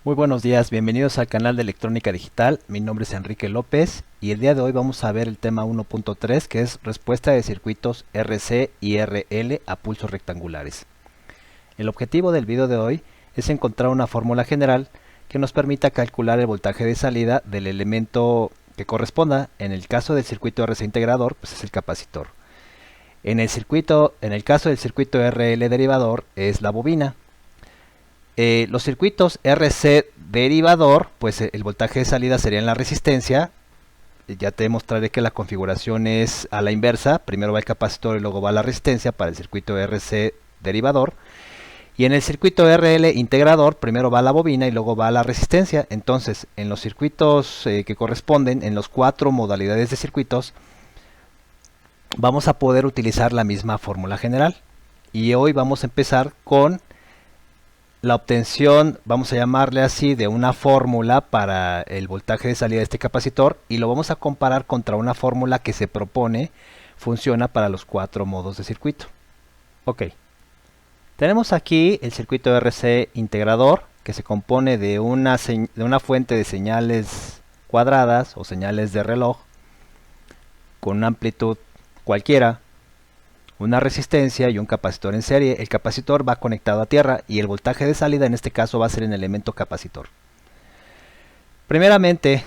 Muy buenos días, bienvenidos al canal de Electrónica Digital. Mi nombre es Enrique López y el día de hoy vamos a ver el tema 1.3, que es respuesta de circuitos RC y RL a pulsos rectangulares. El objetivo del video de hoy es encontrar una fórmula general que nos permita calcular el voltaje de salida del elemento que corresponda. En el caso del circuito RC integrador, pues es el capacitor. En el caso del circuito RL derivador es la bobina. Los circuitos RC derivador, pues el voltaje de salida sería en la resistencia. Ya te mostraré que la configuración es a la inversa. Primero va el capacitor y luego va la resistencia para el circuito RC derivador. Y en el circuito RL integrador, primero va la bobina y luego va la resistencia. Entonces, en los circuitos que corresponden, en las 4 modalidades de circuitos, vamos a poder utilizar la misma fórmula general. Y hoy vamos a empezar con la obtención, vamos a llamarle así, de una fórmula para el voltaje de salida de este capacitor, y lo vamos a comparar contra una fórmula que se propone funciona para los 4 modos de circuito. Ok, tenemos aquí el circuito RC integrador, que se compone de una fuente de señales cuadradas o señales de reloj con una amplitud cualquiera, una resistencia y un capacitor en serie. El capacitor va conectado a tierra y el voltaje de salida en este caso va a ser en el elemento capacitor. Primeramente,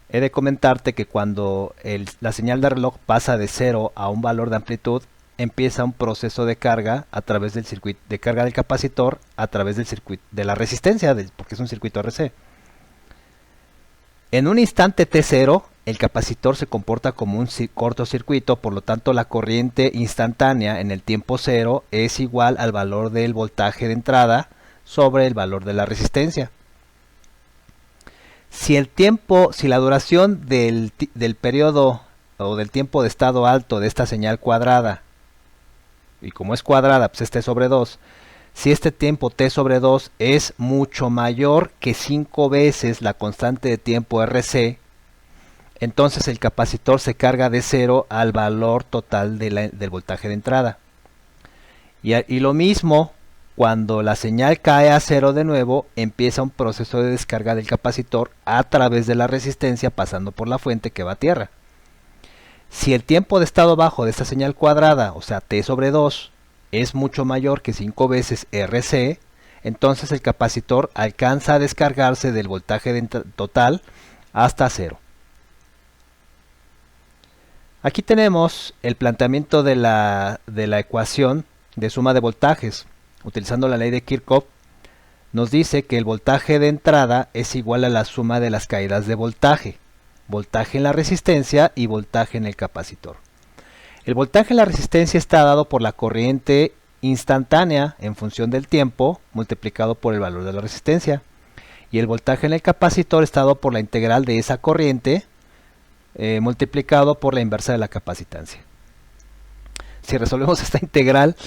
he de comentarte que cuando la señal de reloj pasa de 0 a un valor de amplitud, empieza un proceso de carga a través del circuito de carga del capacitor a través del circuito de la resistencia, porque es un circuito RC. En un instante T0, el capacitor se comporta como un cortocircuito, por lo tanto la corriente instantánea en el tiempo 0 es igual al valor del voltaje de entrada sobre el valor de la resistencia. Si la duración del periodo o del tiempo de estado alto de esta señal cuadrada, y como es cuadrada, pues es T sobre 2, si este tiempo T sobre 2 es mucho mayor que 5 veces la constante de tiempo RC, entonces el capacitor se carga de 0 al valor total del voltaje de entrada. Y lo mismo, cuando la señal cae a 0 de nuevo, empieza un proceso de descarga del capacitor a través de la resistencia pasando por la fuente que va a tierra. Si el tiempo de estado bajo de esta señal cuadrada, o sea T sobre 2, es mucho mayor que 5 veces RC, entonces el capacitor alcanza a descargarse del voltaje total hasta 0. Aquí tenemos el planteamiento de la ecuación de suma de voltajes. Utilizando la ley de Kirchhoff, nos dice que el voltaje de entrada es igual a la suma de las caídas de voltaje. Voltaje en la resistencia y voltaje en el capacitor. El voltaje en la resistencia está dado por la corriente instantánea en función del tiempo multiplicado por el valor de la resistencia. Y el voltaje en el capacitor está dado por la integral de esa corriente multiplicado por la inversa de la capacitancia. Si resolvemos esta integral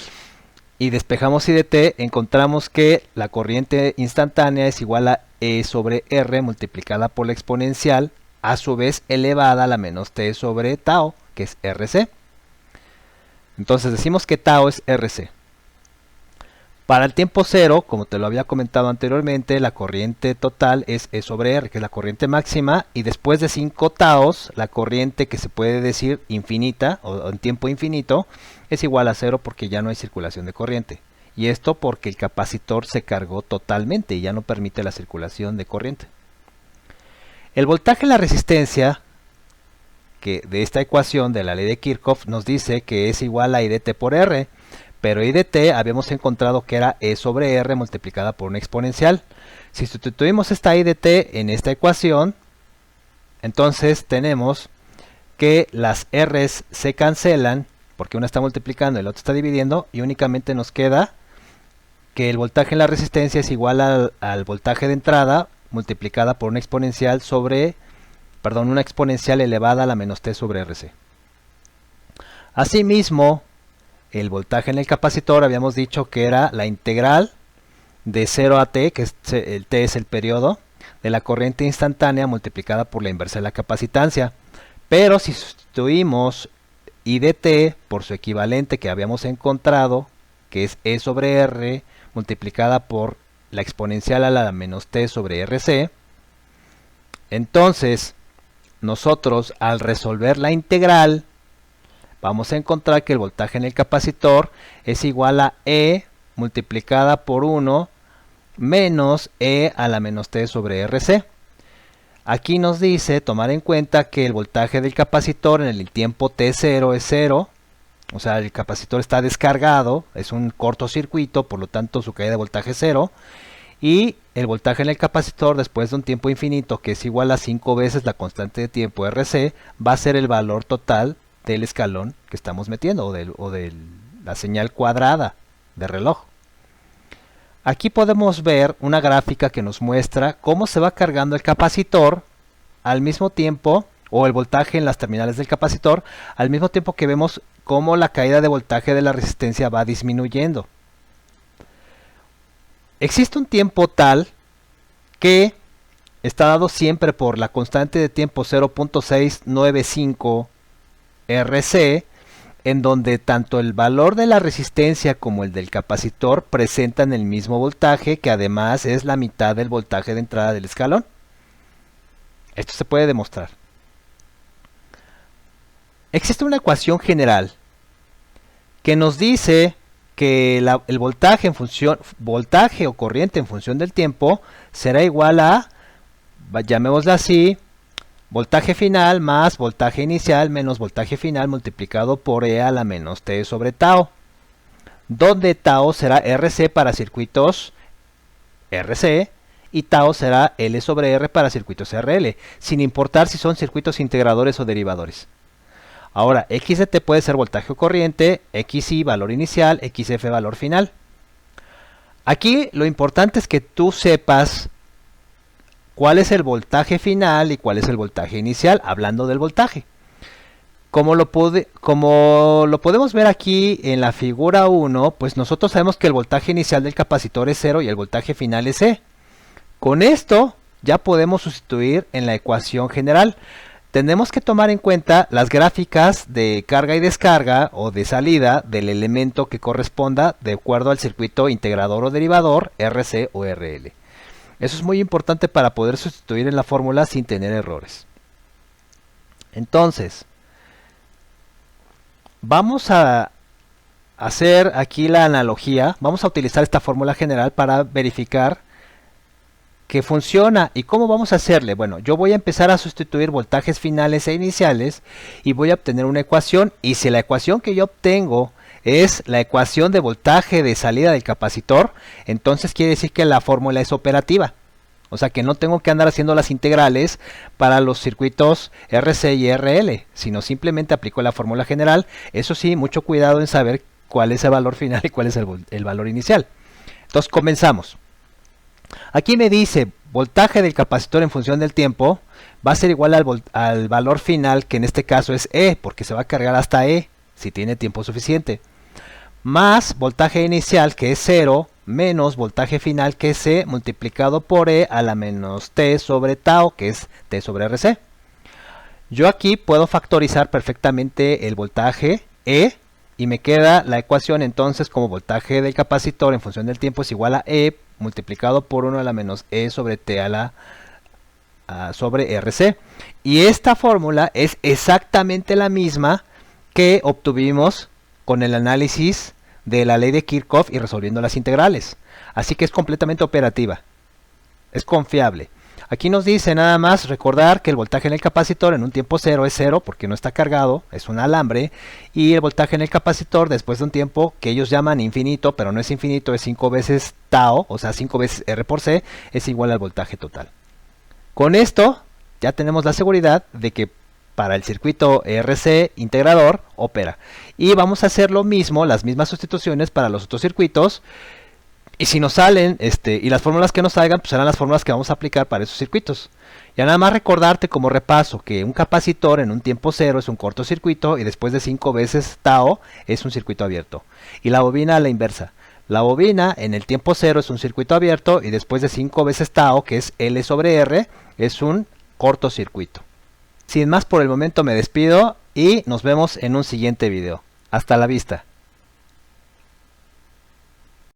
y despejamos I de t, encontramos que la corriente instantánea es igual a E sobre R multiplicada por la exponencial, a su vez elevada a la menos t sobre tau, que es RC. Entonces decimos que tau es RC. Para el tiempo 0, como te lo había comentado anteriormente, la corriente total es E sobre R, que es la corriente máxima, y después de 5 taos, la corriente que se puede decir infinita, o en tiempo infinito, es igual a 0 porque ya no hay circulación de corriente. Y esto porque el capacitor se cargó totalmente y ya no permite la circulación de corriente. El voltaje en la resistencia, que de esta ecuación de la ley de Kirchhoff, nos dice que es igual a I de t por R, pero I de t habíamos encontrado que era E sobre R multiplicada por una exponencial. Si sustituimos esta I de t en esta ecuación, entonces tenemos que las R's se cancelan, porque una está multiplicando y la otra está dividiendo, y únicamente nos queda que el voltaje en la resistencia es igual al voltaje de entrada multiplicada por una exponencial una exponencial elevada a la menos t sobre RC. Asimismo, el voltaje en el capacitor habíamos dicho que era la integral de 0 a t, que el t es el periodo, de la corriente instantánea multiplicada por la inversa de la capacitancia. Pero si sustituimos I de t por su equivalente que habíamos encontrado, que es E sobre R multiplicada por la exponencial a la menos t sobre RC. Entonces, nosotros al resolver la integral, vamos a encontrar que el voltaje en el capacitor es igual a E multiplicada por 1 menos E a la menos t sobre RC. Aquí nos dice tomar en cuenta que el voltaje del capacitor en el tiempo t0 es 0. O sea, el capacitor está descargado, es un cortocircuito, por lo tanto su caída de voltaje es 0. Y el voltaje en el capacitor después de un tiempo infinito, que es igual a 5 veces la constante de tiempo RC, va a ser el valor total del escalón que estamos metiendo, o de la señal cuadrada de reloj. Aquí podemos ver una gráfica que nos muestra cómo se va cargando el capacitor al mismo tiempo, o el voltaje en las terminales del capacitor, al mismo tiempo que vemos cómo la caída de voltaje de la resistencia va disminuyendo. Existe un tiempo tal que está dado siempre por la constante de tiempo 0.695 RC, en donde tanto el valor de la resistencia como el del capacitor presentan el mismo voltaje, que además es la mitad del voltaje de entrada del escalón. Esto se puede demostrar. Existe una ecuación general que nos dice que el voltaje o corriente en función del tiempo será igual a, llamémosla así, voltaje final más voltaje inicial menos voltaje final multiplicado por E a la menos T sobre tau, donde tau será RC para circuitos RC y tau será L sobre R para circuitos RL, sin importar si son circuitos integradores o derivadores. Ahora, X de T puede ser voltaje o corriente, XI valor inicial, XF valor final. Aquí lo importante es que tú sepas cuál es el voltaje final y cuál es el voltaje inicial, hablando del voltaje. Como lo podemos ver aquí en la figura 1, pues nosotros sabemos que el voltaje inicial del capacitor es 0 y el voltaje final es E. Con esto ya podemos sustituir en la ecuación general. Tenemos que tomar en cuenta las gráficas de carga y descarga o de salida del elemento que corresponda de acuerdo al circuito integrador o derivador RC o RL. Eso es muy importante para poder sustituir en la fórmula sin tener errores. Entonces, vamos a hacer aquí la analogía. Vamos a utilizar esta fórmula general para verificar que funciona. ¿Y cómo vamos a hacerle? Bueno, yo voy a empezar a sustituir voltajes finales e iniciales y voy a obtener una ecuación. Y si la ecuación que yo obtengo es la ecuación de voltaje de salida del capacitor, entonces quiere decir que la fórmula es operativa. O sea que no tengo que andar haciendo las integrales para los circuitos RC y RL, sino simplemente aplico la fórmula general. Eso sí, mucho cuidado en saber cuál es el valor final y cuál es el valor inicial. Entonces comenzamos. Aquí me dice voltaje del capacitor en función del tiempo va a ser igual al valor final, que en este caso es E, porque se va a cargar hasta E si tiene tiempo suficiente, más voltaje inicial, que es 0, menos voltaje final, que es C, multiplicado por E a la menos T sobre tau, que es T sobre RC. Yo aquí puedo factorizar perfectamente el voltaje E y me queda la ecuación entonces como voltaje del capacitor en función del tiempo es igual a E multiplicado por 1 a la menos E sobre T a la sobre RC. Y esta fórmula es exactamente la misma que obtuvimos con el análisis de la ley de Kirchhoff y resolviendo las integrales. Así que es completamente operativa. Es confiable. Aquí nos dice nada más recordar que el voltaje en el capacitor en un tiempo 0 es 0 porque no está cargado, es un alambre. Y el voltaje en el capacitor después de un tiempo que ellos llaman infinito, pero no es infinito, es 5 veces tau, o sea 5 veces R por C, es igual al voltaje total. Con esto ya tenemos la seguridad de que para el circuito RC integrador opera. Y vamos a hacer lo mismo, las mismas sustituciones para los otros circuitos. Y si nos salen, y las fórmulas que nos salgan, pues serán las fórmulas que vamos a aplicar para esos circuitos. Ya nada más recordarte como repaso que un capacitor en un tiempo 0 es un cortocircuito y después de 5 veces tau es un circuito abierto. Y la bobina a la inversa. La bobina en el tiempo 0 es un circuito abierto y después de 5 veces tau, que es L sobre R, es un cortocircuito. Sin más por el momento me despido y nos vemos en un siguiente video. Hasta la vista.